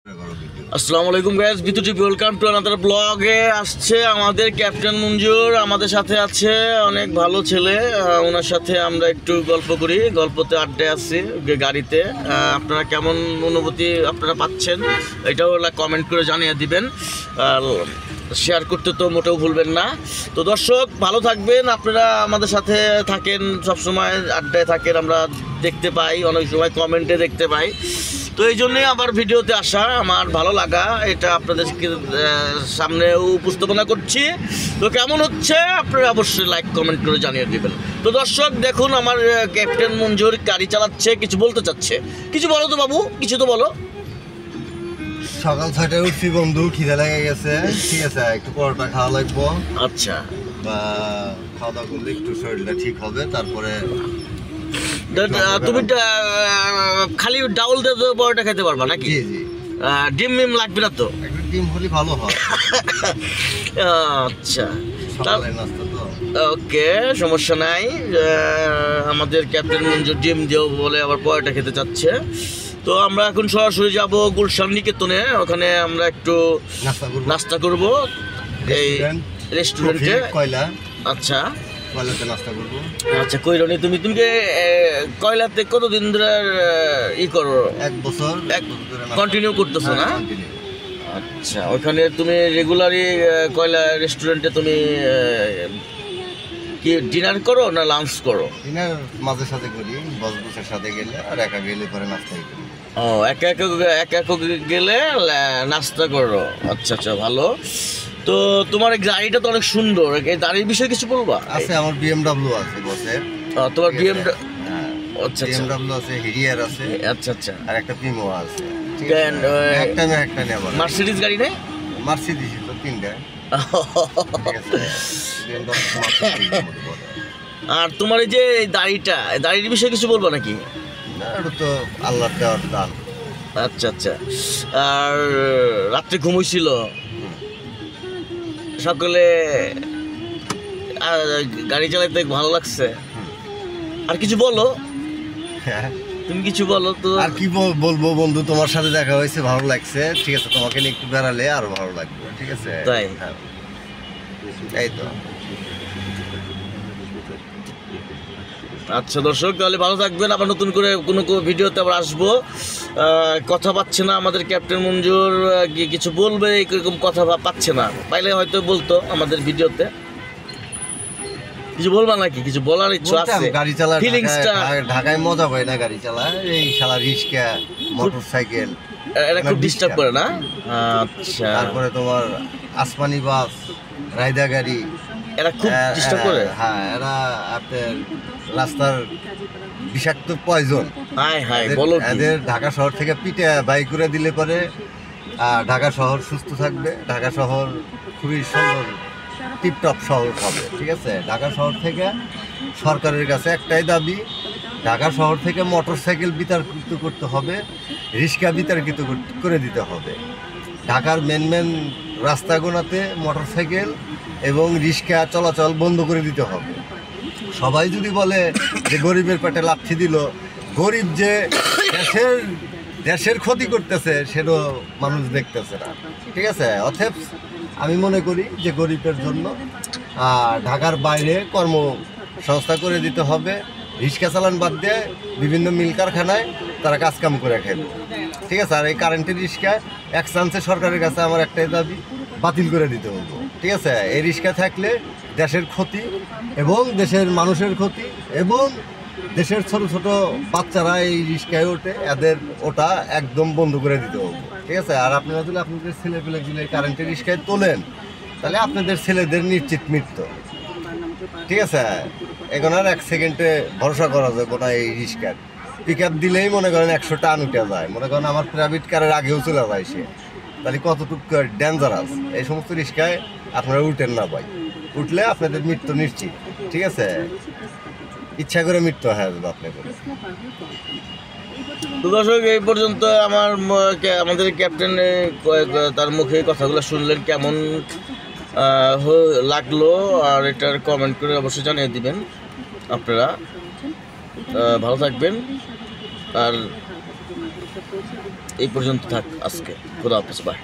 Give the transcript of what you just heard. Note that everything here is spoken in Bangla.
আসসালামু আলাইকুম guys, Bitu TV welcome to another ব্লগে। আসছে আমাদের ক্যাপ্টেন মঞ্জুর, আমাদের সাথে আছে অনেক ভালো ছেলে। ওনার সাথে আমরা একটু গল্প করি, গল্পতে আড্ডায় আসছি গাড়িতে। আপনারা কেমন অনুভূতি আপনারা পাচ্ছেন এটাও কমেন্ট করে জানিয়ে দিবেন, আর শেয়ার করতে তো মোটেও ভুলবেন না। তো দর্শক ভালো থাকবেন, আপনারা আমাদের সাথে থাকেন, সবসময় আড্ডায় থাকেন, আমরা দেখতে পাই, অনেক সময় কমেন্টে দেখতে পাই। তো এই জন্যই আমার ভিডিওতে আসা, আমার ভালো লাগা, এটা আপনাদেরকে সামনে উপস্থাপনা করছি। তো কেমন হচ্ছে আপনারা অবশ্যই লাইক কমেন্ট করে জানিয়ে দেবেন। তো দর্শক দেখুন, আমার ক্যাপ্টেন মঞ্জুর গাড়ি চালাচ্ছে, কিছু বলতে চাচ্ছে। কিছু বলো তো বাবু, কিছু তো বলো। সকাল 6টায় উঠছি বন্ধু, খিদে লেগে গেছে। ঠিক আছে, একটু পরোটা খাওয়া লাগবো। আচ্ছা, বা খাওয়া দাওয়া করলে একটু শরীরটা ঠিক হবে। তারপরে তুমি খালি ডাউল দিয়ে তো পরোটা খেতে পারবা নাকি? জি জি, ডিম মিম লাগবে না তো? একটা ডিম হলে ভালো হয়। আচ্ছা, সকালের নাস্তা তো। ওকে, সমস্যা নাই। আমাদের ক্যাপ্টেন মঞ্জুর ডিম দিয়েও বলে আবার পরোটা খেতে চাচ্ছে। তো আমরা এখন সরাসরি যাব গুলশান নিকেতনে, ওখানে আমরা একটু নাস্তা করব এই রেস্টুরেন্টে। কয়লা, আচ্ছা কয়লাতে নাস্তা করবো। আচ্ছা, কইরনি তুমি কয়লাতে কতদিন ধরে করো? 1 বছর কন্টিনিউ করতেছো না? আচ্ছা, ওখানে তুমি রেগুলারই কয়লা রেস্টুরেন্টে তুমি কি ডিনার করো না লাঞ্চ করো? ডিনার মাঝে সাথে করি, বসের সাথে গেলে, আর একা গেলে পরে নাস্তাই করি। ও, একা একা গেলে নাস্তা করো। আচ্ছা আচ্ছা, ভালো। তো তোমার গাড়িটা তো অনেক সুন্দর, এই গাড়ির বিষয়ে কিছু বলবা? আছে, আমার BMW আছে বসের। তোমার BMW? আচ্ছা, BMW আছে, হেরিয়ার আছে। আচ্ছা আচ্ছা, আর একটা প্রিমো আছে। একটা নেব। মার্সিডিজ গাড়ি নেই? মার্সিডিজ তো 3টা। আর তোমার এই যে দাড়ির বিষয়ে কিছু বলবো নাকি? না, এটা তো আল্লাহর দেওয়ার দান। আচ্ছা আচ্ছা, আর রাত্রে ঘুমোইছিল সকালে, গাড়ি চালাতে ভালো লাগছে। আর কিছু বলো, তুমি কিছু বলো তো। আর কি বলবো বন্ধু, তোমার সাথে দেখা হয়েছে, ভালো লাগছে। ঠিক আছে, তোমাকে নিয়ে একটু বেড়ালে আরো ভালো লাগবে। ঠিক আছে, তাই? এই তো। আচ্ছা দর্শক, তাহলে ভালো থাকবেন, আবার নতুন করে কোনো ভিডিওতে আবার আসবো। কথা পাচ্ছে না আমাদের ক্যাপ্টেন মঞ্জুর, কিছু বলবে এরকম কথা পাচ্ছে না, পাইলে হয়তো বলতো আমাদের ভিডিওতে। কিছু বলবা নাকি? কিছু বলার ইচ্ছা আছে? গাড়ি চালা, ফিলিংসটা ঢাকায় মজা পায় না গাড়ি চালা, এই শালা রিক্সা, মোটরসাইকেল এরা খুব ডিস্টার্ব করে না? আচ্ছা, তারপরে তোমার আসমানি বাস, রাইদা গাড়ি, এরা খুব ডিস্টার্ব করে। হ্যাঁ, এরা আপনার রাস্তার বিষাক্ত পয়জন। হাই হাই, বলো কি? এদের ঢাকা শহর থেকে পিঠে বাই করে দিলে পরে ঢাকা শহর সুস্থ থাকবে। ঢাকা শহর খুবই সুন্দর টিপটপ শহর হবে। ঠিক আছে, ঢাকা শহর থেকে সরকারের কাছে একটাই দাবি, ঢাকা শহর থেকে মোটরসাইকেল বিতর্কিত করতে হবে, রিক্সা বিতর্কিত করে দিতে হবে। ঢাকার মেন রাস্তাগুলোতে মোটরসাইকেল এবং রিক্সা চলাচল বন্ধ করে দিতে হবে। সবাই যদি বলে যে গরিবের পেটে লাথি দিল, গরিব যে দেশের ক্ষতি করতেছে সেটাও মানুষ দেখতেছে না। ঠিক আছে, অতএব আমি মনে করি যে গরিবের জন্য ঢাকার বাইরে কর্মসংস্থা করে দিতে হবে। রিক্সা চালান বাদ দিয়ে বিভিন্ন মিল কারখানায় তারা কাজকাম করে খেলবে। ঠিক আছে, আর এই কারেন্টের রিক্সা এক চান্সে সরকারের কাছে আমার একটাই দাবি, বাতিল করে দিতে হবে। ঠিক আছে, এই রিক্সা থাকলে দেশের ক্ষতি এবং দেশের মানুষের ক্ষতি, এবং দেশের ছোট ছোট বাচ্চারা এই রিক্সায় ওঠে, এদের ওটা একদম বন্ধ করে দিতে হবে। ঠিক আছে, আর আপনারা যদি আপনাদের ছেলেপেলেগুলো এই কারেন্টের রিক্সায় তোলেন, তাহলে আপনাদের ছেলেদের নিশ্চিত মৃত্যু। ঠিক আছে, এখন আর 1 সেকেন্ডে ভরসা করা যাবে না। এই রিক্সার পিক আপ দিলেই মনে করেন 100 টান উঠে যায়। মনে করেন আমার প্রাইভেট কারের আগেও চলে যায় সে, তাহলে কতটুকু ডেঞ্জারাস। এই সমস্ত রিক্সায় আপনারা উঠেন না ভাই, উঠলে আপনাদের মৃত্যু নিশ্চিত। ঠিক আছে, ইচ্ছা করে মৃত্যু হয়ে যাবে আপনার করে। তো দর্শক, এই পর্যন্ত আমাদের ক্যাপ্টেন তার মুখে কথাগুলো শুনলেন, কেমন লাগলো, আর এটার কমেন্ট করে অবশ্যই জানিয়ে দিবেন আপনারা। ভালো থাকবেন, আর এই পর্যন্ত থাক আজকে। খোদা হাফেজ, বাই।